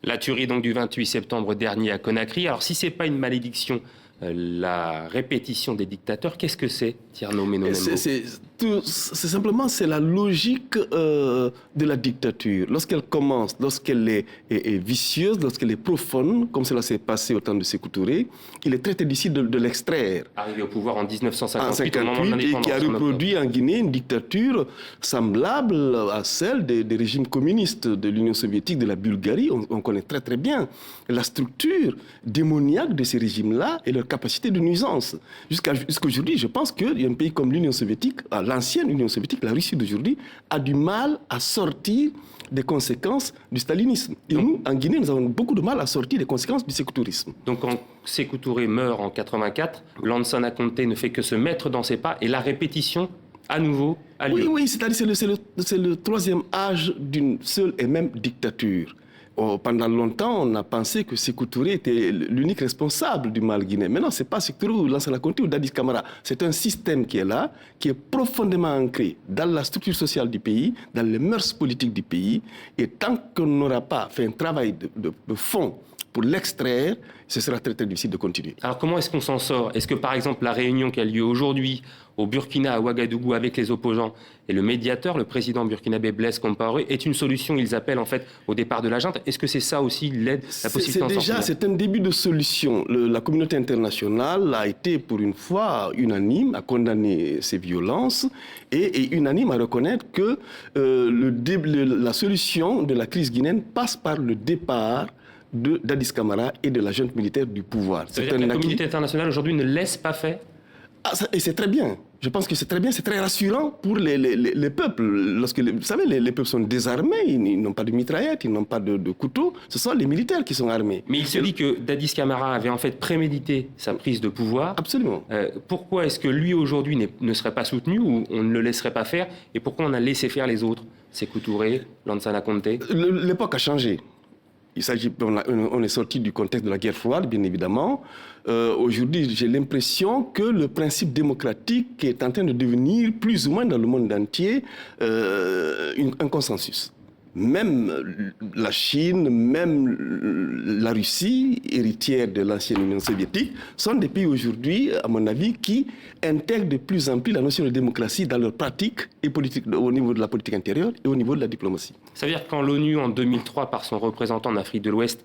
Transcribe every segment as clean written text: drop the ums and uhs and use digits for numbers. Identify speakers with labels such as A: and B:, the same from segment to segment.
A: La tuerie donc du 28 septembre dernier à Conakry. Alors si ce n'est pas une malédiction, la répétition des dictateurs, qu'est-ce que c'est, Tierno Meno Membo?
B: C'est simplement la logique de la dictature. Lorsqu'elle commence, lorsqu'elle est vicieuse, lorsqu'elle est profonde, comme cela s'est passé au temps de Sékou Touré, il est très difficile de l'extraire.
A: Arrivé au pouvoir en 1958, au moment de
B: et
A: l'indépendance.
B: qui a reproduit en Guinée une dictature semblable à celle des régimes communistes de l'Union soviétique, de la Bulgarie. On connaît très très bien la structure démoniaque de ces régimes-là et leur capacité de nuisance. Jusqu'à aujourd'hui, je pense qu'il y a un pays comme l'Union soviétique, l'ancienne Union soviétique, la Russie d'aujourd'hui, a du mal à sortir des conséquences du stalinisme. Et nous, en Guinée, nous avons beaucoup de mal à sortir des conséquences du sécoutourisme.
A: Donc quand Sékou Touré meurt en 84, Lansana Conté ne fait que se mettre dans ses pas et la répétition, à nouveau, a lieu.
B: Oui, c'est-à-dire c'est le troisième âge d'une seule et même dictature. Pendant longtemps, on a pensé que Sékou Touré était l'unique responsable du mal guinéen. Mais non, ce n'est pas Sékou Touré ou Lansana Conté ou Dadis Camara. C'est un système qui est là, qui est profondément ancré dans la structure sociale du pays, dans les mœurs politiques du pays. Et tant qu'on n'aura pas fait un travail de fond pour l'extraire, ce sera très, très difficile de continuer.
A: Alors comment est-ce qu'on s'en sort? Est-ce que par exemple la réunion qui a lieu aujourd'hui au Burkina, à Ouagadougou, avec les opposants et le médiateur, le président burkinabé Blaise Compaoré, est une solution, ils appellent en fait au départ de la junte? Est-ce que c'est ça aussi l'aide, la possibilité
B: c'est un début de solution. La communauté internationale a été pour une fois unanime à condamner ces violences et unanime à reconnaître que la solution de la crise guinéenne passe par le départ de Dadis Camara et de la junte militaire du pouvoir.
A: C'est-à-dire que la communauté internationale aujourd'hui ne laisse pas faire?
B: Et c'est très bien. Je pense que c'est très bien, c'est très rassurant pour les peuples. Vous savez, les peuples sont désarmés, ils n'ont pas de mitraillettes, ils n'ont pas de couteaux. Ce sont les militaires qui sont armés.
A: Mais il se dit que Dadis Camara avait en fait prémédité sa prise de pouvoir.
B: Absolument.
A: Pourquoi est-ce que lui aujourd'hui ne serait pas soutenu ou on ne le laisserait pas faire? Et pourquoi on a laissé faire les autres? Sékou Touré, Lansana Conté?
B: L'époque a changé. On est sorti du contexte de la guerre froide, bien évidemment. Aujourd'hui, j'ai l'impression que le principe démocratique est en train de devenir, plus ou moins dans le monde entier, un consensus. Même la Chine, même la Russie, héritière de l'ancienne Union soviétique, sont des pays aujourd'hui, à mon avis, qui intègrent de plus en plus la notion de démocratie dans leur pratique et politique, au niveau de la politique intérieure et au niveau de la diplomatie.
A: Ça veut dire que quand l'ONU, en 2003, par son représentant en Afrique de l'Ouest,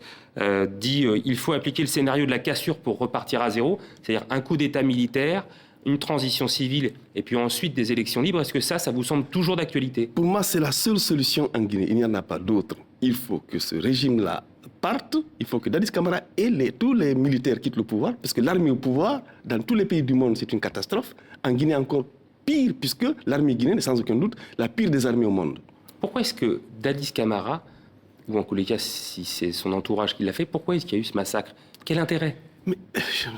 A: dit il faut appliquer le scénario de la cassure pour repartir à zéro, c'est-à-dire un coup d'État militaire, une transition civile et puis ensuite des élections libres, est-ce que ça vous semble toujours d'actualité?
B: Pour moi, c'est la seule solution en Guinée. Il n'y en a pas d'autre. Il faut que ce régime-là parte, il faut que Dadis Camara et tous les militaires quittent le pouvoir, parce que l'armée au pouvoir, dans tous les pays du monde, c'est une catastrophe. En Guinée, encore pire, puisque l'armée guinéenne est sans aucun doute la pire des armées au monde.
A: Pourquoi est-ce que Dadis Camara, ou en tous les cas, si c'est son entourage qui l'a fait, pourquoi est-ce qu'il y a eu ce massacre? Quel intérêt?
B: Mais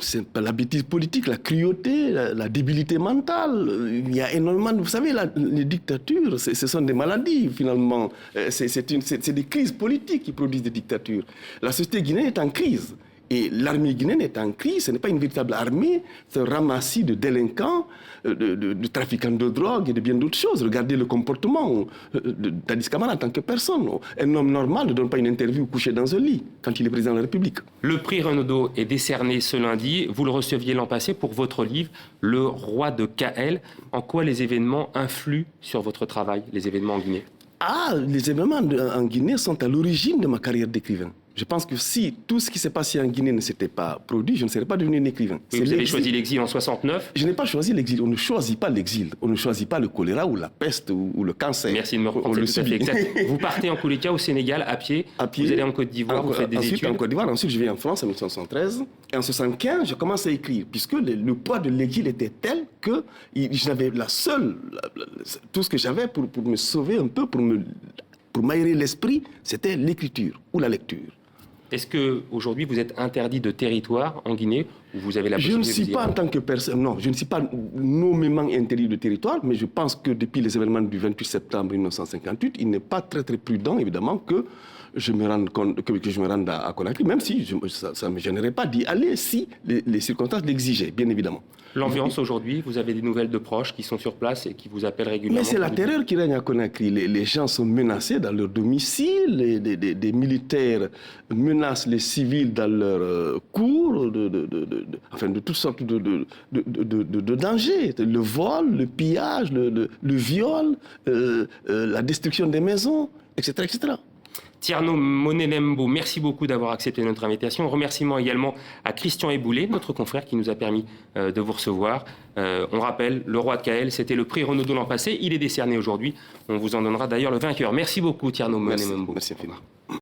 B: c'est pas la bêtise politique, la cruauté, la débilité mentale. Il y a énormément... Vous savez, les dictatures, ce sont des maladies, finalement. C'est des crises politiques qui produisent des dictatures. La société guinéenne est en crise. Et l'armée guinéenne est en crise, ce n'est pas une véritable armée, c'est un ramassis de délinquants, de trafiquants de drogue et de bien d'autres choses. Regardez le comportement de Dadis Camara en tant que personne. Un homme normal ne donne pas une interview couché dans un lit quand il est président de la République.
A: Le prix Renaudot est décerné ce lundi. Vous le receviez l'an passé pour votre livre « Le roi de KL ». En quoi les événements influent sur votre travail, les événements en Guinée?
B: Les événements en Guinée sont à l'origine de ma carrière d'écrivain. Je pense que si tout ce qui s'est passé en Guinée ne s'était pas produit, je ne serais pas devenu un écrivain.
A: Oui, vous avez choisi l'exil en 69?
B: Je n'ai pas choisi l'exil. On ne choisit pas l'exil. On ne choisit pas le choléra ou la peste ou le cancer.
A: Merci de me reprendre, c'est tout à fait exact. Vous partez en tous les cas au Sénégal à pied. Vous allez en Côte d'Ivoire, vous faites des études.
B: En Côte d'Ivoire, ensuite je vais en France en 1973. Et en 1975, je commence à écrire, puisque le poids de l'exil était tel que j'avais tout ce que j'avais pour me sauver un peu, pour m'aérer l'esprit, c'était l'écriture ou la lecture.
A: Est-ce qu'aujourd'hui, vous êtes interdit de territoire en Guinée ou vous avez la possibilité
B: Je ne suis pas en tant que personne, non, je ne suis pas nommément interdit de territoire, mais je pense que depuis les événements du 28 septembre 1958, il n'est pas très très prudent, évidemment, que je me rende compte, que je me rende à Conakry, même si ça ne me gênerait pas d'y aller si les circonstances l'exigeaient, bien évidemment.
A: L'ambiance aujourd'hui, vous avez des nouvelles de proches qui sont sur place et qui vous appellent régulièrement?
B: Mais c'est la terreur qui règne à Conakry. Les gens sont menacés dans leur domicile, des militaires menacent les civils dans leur cours, de toutes sortes de dangers. Le vol, le pillage, le viol, la destruction des maisons, etc. etc.
A: Tierno Monelembo, merci beaucoup d'avoir accepté notre invitation. Remerciements également à Christian Eboulé, notre confrère qui nous a permis de vous recevoir. On rappelle, le Roi de Kael, c'était le prix Renaudot l'an passé. Il est décerné aujourd'hui. On vous en donnera d'ailleurs le vainqueur. Merci beaucoup, Tierno Monelembo.
B: Merci infiniment.